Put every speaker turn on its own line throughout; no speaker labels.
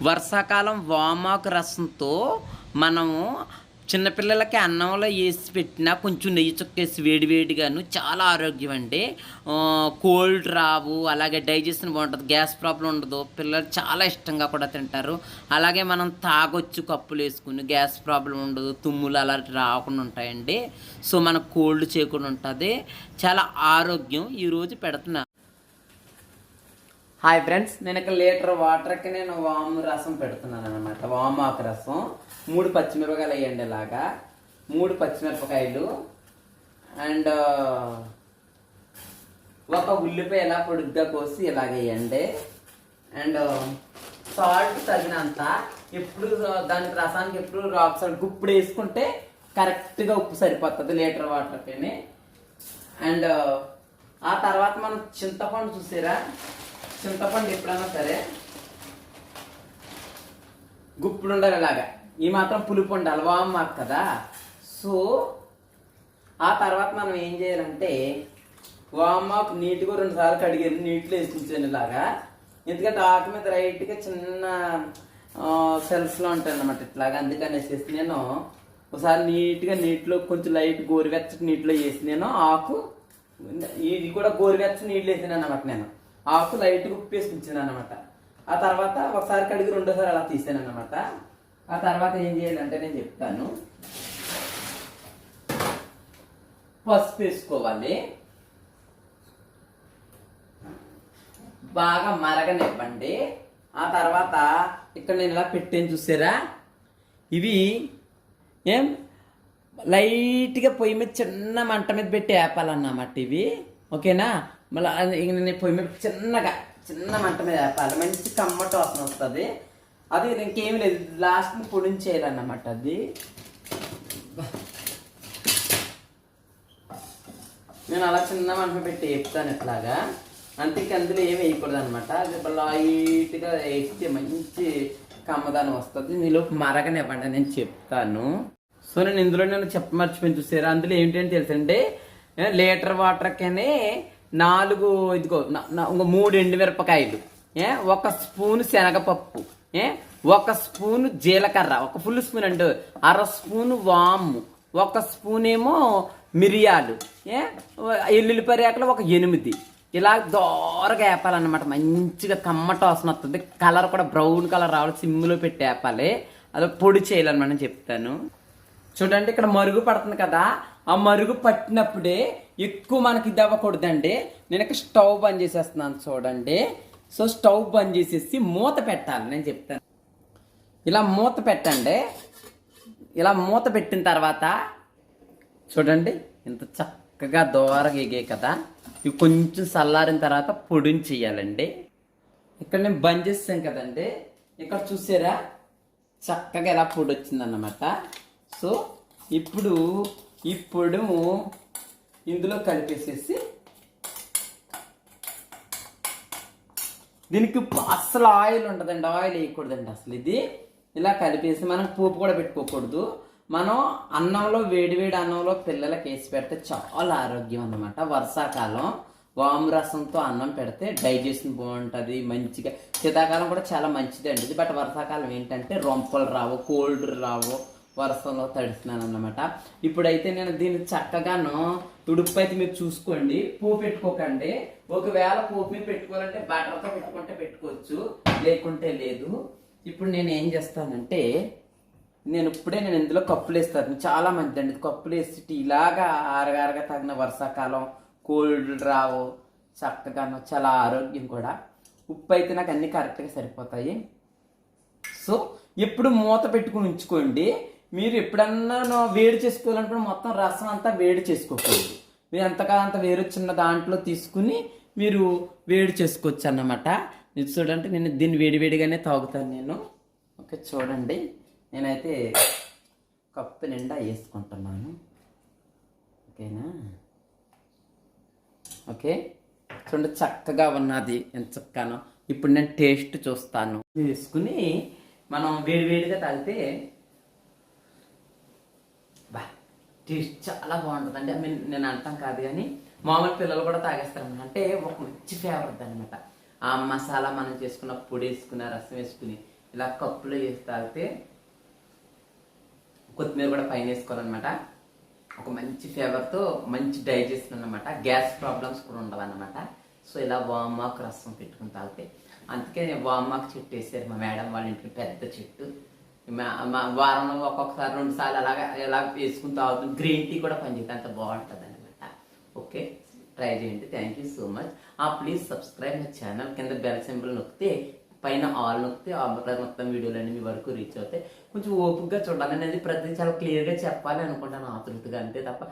వర్షాకాలం వామాకు రసంతో మనము చిన్నపిల్లలకి అన్నంలో వేసి పెట్టినా కొంచెం నెయ్యి చుక్కేసి వేడివేడిగాను చాలా ఆరోగ్యం అండి. కోల్డ్ రావు, అలాగే డైజెషన్ బాగుంటుంది, గ్యాస్ ప్రాబ్లం ఉండదు, పిల్లలు చాలా ఇష్టంగా కూడా తింటారు. అలాగే మనం తాగొచ్చు కప్పులు వేసుకుని, గ్యాస్ ప్రాబ్లం ఉండదు, తుమ్ములు అలాంటి రాకుండా ఉంటాయండి. సో మనకు కోల్డ్ చేయకుండా ఉంటుంది, చాలా ఆరోగ్యం. ఈరోజు పెడుతున్నా. హాయ్ ఫ్రెండ్స్, నేను ఇక్కడ లీటర్ వాటర్కి నేను వాము రసం పెడుతున్నాను అనమాట. వామాకు రసం 3 పచ్చిమిరపకాయలు వేయండి. ఇలాగా 3 పచ్చిమిరపకాయలు అండ్ ఒక ఉల్లిపాయ ఇలా పొడుగ్గా కోసి ఇలాగ వేయండి. అండ్ సాల్ట్ తగినంత. ఎప్పుడు దానికి రసానికి ఎప్పుడు రాక్ సాల్ట్ గుప్పుడు వేసుకుంటే కరెక్ట్గా ఉప్పు సరిపోతుంది లీటర్ వాటర్కి. అండ్ ఆ తర్వాత మనం చింతపండు చూసారా, చింతపండు ఎప్పుడైనా సరే గుప్పుడు ఉండాలి, ఇలాగా ఈ మాత్రం పులుపు ఉండాలి, వామాకు కదా. సో ఆ తర్వాత మనం ఏం చేయాలంటే వామాకు నీట్గా 2 సార్లు కడిగేది నీటిలో వేసించాను ఇలాగా. ఎందుకంటే ఆకు మీద రైట్గా చిన్న సెల్స్లో ఉంటాయి అన్నమాట ఇట్లాగా. అందుకని వేసేసి నేను ఒకసారి నీట్గా నీటిలో కొంచెం లైట్ గోరువెచ్చటి నీటిలో వేసి నేను ఆకు ఇది కూడా గోరువెచ్చని నీళ్ళు వేసినాను అనమాట. నేను ఆకు లైట్గా ఉప్పు వేసి ఉంచాను అనమాట. ఆ తర్వాత ఒకసారి కడిగి 2వ సారి అలా తీసాను అనమాట. ఆ తర్వాత ఏం చేయాలంటే నేను చెప్తాను. పసుపు వేసుకోవాలి, బాగా మరగనివ్వండి. ఆ తర్వాత ఇక్కడ నేను ఇలా పెట్టాను చూసారా, ఇవి ఏం లైట్గా పొయ్యి మీద చిన్న మంట మీద పెట్టి వేపాలన్నమాట ఇవి. ఓకేనా? మళ్ళీ నేను పొయ్యి మీద చిన్న మంట మీద వేపాలి, మంచి కమ్మట వాసన వస్తుంది. అది ఇంకేమి లేదు, లాస్ట్ పొడిని చేయాలన్నమాట. అది నేను అలా చిన్న మంట పెట్టి వేపుతాను ఇట్లాగా. అంతేకి అందులో ఏమి వేయకూడదు అనమాట. అది లైట్గా వేస్తే మంచి కమ్మదానం వస్తుంది. మీలోపు మరగనివ్వండి, నేను చెప్తాను. సో నేను ఇందులో చెప్పమర్చిపోయి చూసారా, అందులో ఏంటంటే తెలుసండి, లీటర్ వాటర్కనే 4 ఇదిగో 3 ఎండుమిరపకాయలు, 1 స్పూను శనగపప్పు, 1 స్పూను జీలకర్ర, 1 ఫుల్ స్పూన్ అంటే 1/2 స్పూను వాము, 1 స్పూన్ ఏమో మిరియాలు, ఎల్లుల్లిపాయ రేకలు 8 ఇలా దోరగా వేపాలన్నమాట. మంచిగా కమ్మట వాసన వస్తుంది. కలర్ కూడా బ్రౌన్ కలర్ రావాలి, సిమ్లో పెట్టి వేపాలి. అది పొడి చేయాలన్నమాట. నేను చెప్తాను చూడండి. ఇక్కడ మరుగు పడుతుంది కదా, ఆ మరుగు పట్టినప్పుడే ఎక్కువ మనకి ఇది అవ్వకూడదండి. నేను ఇక్కడ స్టవ్ బంద్ చేసేస్తున్నాను చూడండి. సో స్టవ్ బంద్ చేసేసి మూత పెట్టాలి. నేను చెప్తాను. ఇలా మూత పెట్టండి. ఇలా మూత పెట్టిన తర్వాత చూడండి, ఇంత చక్కగా దోరగా ఎగాయి కదా. ఇవి కొంచెం చల్లారిన తర్వాత పొడిని చేయాలండి. ఇక్కడ నేను బంద్ చేస్తాను కదండి, ఇక్కడ చూసారా చక్కగా ఎలా పొడి వచ్చిందన్నమాట. సో ఇప్పుడు ఈ పొడుము ఇందులో కలిపేసేసి, దీనికి అసలు ఆయిల్ ఉండదండి, ఆయిల్ వేయకూడదండి అసలు. ఇది ఇలా కలిపేసి మనం పోపు కూడా పెట్టుకోకూడదు. మనం అన్నంలో వేడివేడి అన్నంలో పిల్లలకి వేసి పెడితే చాలా ఆరోగ్యం అన్నమాట. వర్షాకాలం వాము రసంతో అన్నం పెడితే డైజెషన్ బాగుంటుంది మంచిగా. శీతాకాలం కూడా చాలా మంచిది అండి ఇది. బట్ వర్షాకాలం ఏంటంటే రొంపలు రావు, కోల్డ్ రావు, వర్షంలో తడిస్తున్నాను అన్నమాట. ఇప్పుడైతే నేను దీన్ని చక్కగాను తుడుపు అయితే మీరు చూసుకోండి, పోపు పెట్టుకోకండి. ఒకవేళ పోపు మీద పెట్టుకోవాలంటే బటర్తో పెట్టుకుంటే పెట్టుకోవచ్చు, లేకుంటే లేదు. ఇప్పుడు నేను ఏం చేస్తానంటే నేను ఇందులో కప్పులు వేస్తాను. చాలా మంచిదండి కప్పులు వేసి ఇలాగా ఆరగారగా తగిన వర్షాకాలం కోల్డ్ రావు, చక్కగాను చాలా ఆరోగ్యం కూడా. ఉప్పు అయితే నాకు అన్ని కరెక్ట్గా సరిపోతాయి. సో ఎప్పుడు మూత పెట్టుకుని ఉంచుకోండి. మీరు ఎప్పుడన్నా వేడి చేసుకోవాలనుకుంటే మొత్తం రసం అంతా వేడి చేసుకోకూడదు. మీరు ఎంతకాలంత వేరు చిన్న దాంట్లో తీసుకుని మీరు వేడి చేసుకోవచ్చు అన్నమాట. ఇది చూడండి, నేను దీన్ని వేడివేడిగానే తాగుతాను నేను. ఓకే చూడండి, నేనైతే కప్పు నిండా వేసుకుంటున్నాను. ఓకేనా? ఓకే చూడండి చక్కగా ఉన్నది, ఎంత చక్కగానో. ఇప్పుడు నేను టేస్ట్ చూస్తాను. వేసుకుని మనం వేడివేడిగా తాగితే టేస్ట్ చాలా బాగుంటుంది అండి. నేను అంటాం కాదు కానీ మామూలు పిల్లలు కూడా తాగేస్తారు. అంటే ఒక మంచి ఫేవరెట్ అనమాట. ఆ మసాలా మనం చేసుకున్న పొడి వేసుకున్న రసం వేసుకుని ఇలా కప్పులో వేసి తాగితే కొత్తిమీర కూడా పైన వేసుకోవాలన్నమాట. ఒక మంచి ఫ్లేవర్తో మంచి డైజెషన్ అన్నమాట. గ్యాస్ ప్రాబ్లమ్స్ కూడా ఉండవన్నమాట. సో ఇలా వామాకు రసం పెట్టుకుని తాగితే, అందుకే వామాకు చెట్టు వేసారు మా మేడం వాళ్ళ ఇంటికి, పెద్ద చెట్టు. మా వారంలో ఒక్కొక్కసారి 2 సార్లు అలాగా ఇలా వేసుకుని తాగుతుంది. గ్రీన్ టీ కూడా పనిచేస్తుంది, అంత బాగుంటుంది అనమాట. ఓకే, ట్రై చేయండి. Thank you so much. Please subscribe my channel. కింద బెల్ సింబల్ నొక్కితే, పైన ఆల్ నొక్కితే మొత్తం వీడియోలన్నీ మీ వరకు రీచ్ అవుతాయి. కొంచెం ఓపికగా చూడాలి. అనేది ప్రతి చాలా క్లియర్గా చెప్పాలి అనుకుంటాను, ఆతృతగా. అంతే తప్ప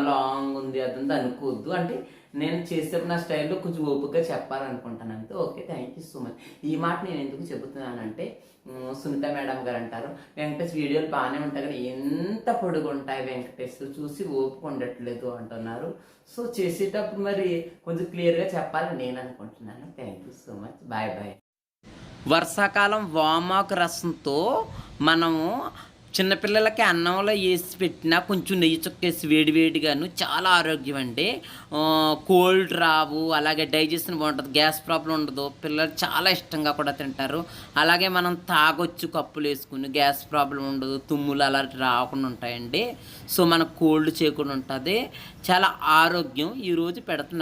లాంగ్ ఉంది అది ఉంది అనుకోవద్దు. అంటే నేను చేసేప్పుడు నా స్టైల్లో కొంచెం ఓపికగా చెప్పాలనుకుంటాను అంతే. Okay, thank you so much. ఈ మాట నేను ఎందుకు చెబుతున్నానంటే, సునీత మేడం గారు అంటారు, వెంకటేష్ వీడియోలు బాగానే ఉంటాయి కానీ ఎంత పొడుగు ఉంటాయి వెంకటేష్, చూసి ఓపిక ఉండట్లేదు అంటున్నారు. సో చేసేటప్పుడు మరి కొంచెం క్లియర్గా చెప్పాలని నేను అనుకుంటున్నాను. Thank you so much. Bye bye. వర్షాకాలం వామాకు రసంతో మనము చిన్నపిల్లలకి అన్నంలో వేసి పెట్టినా కొంచెం నెయ్యి చుక్కేసి వేడివేడిగాను చాలా ఆరోగ్యం అండి. కోల్డ్ రావు, అలాగే డైజెషన్ బాగుంటుంది, గ్యాస్ ప్రాబ్లం ఉండదు. పిల్లలు చాలా ఇష్టంగా కూడా తింటారు. అలాగే మనం తాగొచ్చు కప్పులు వేసుకుని, గ్యాస్ ప్రాబ్లం ఉండదు, తుమ్ములు అలాంటి రాకుండా ఉంటాయండి. సో మనకు కోల్డ్ చేయకుండా ఉంటుంది, చాలా ఆరోగ్యం. ఈరోజు పెడుతున్నాను.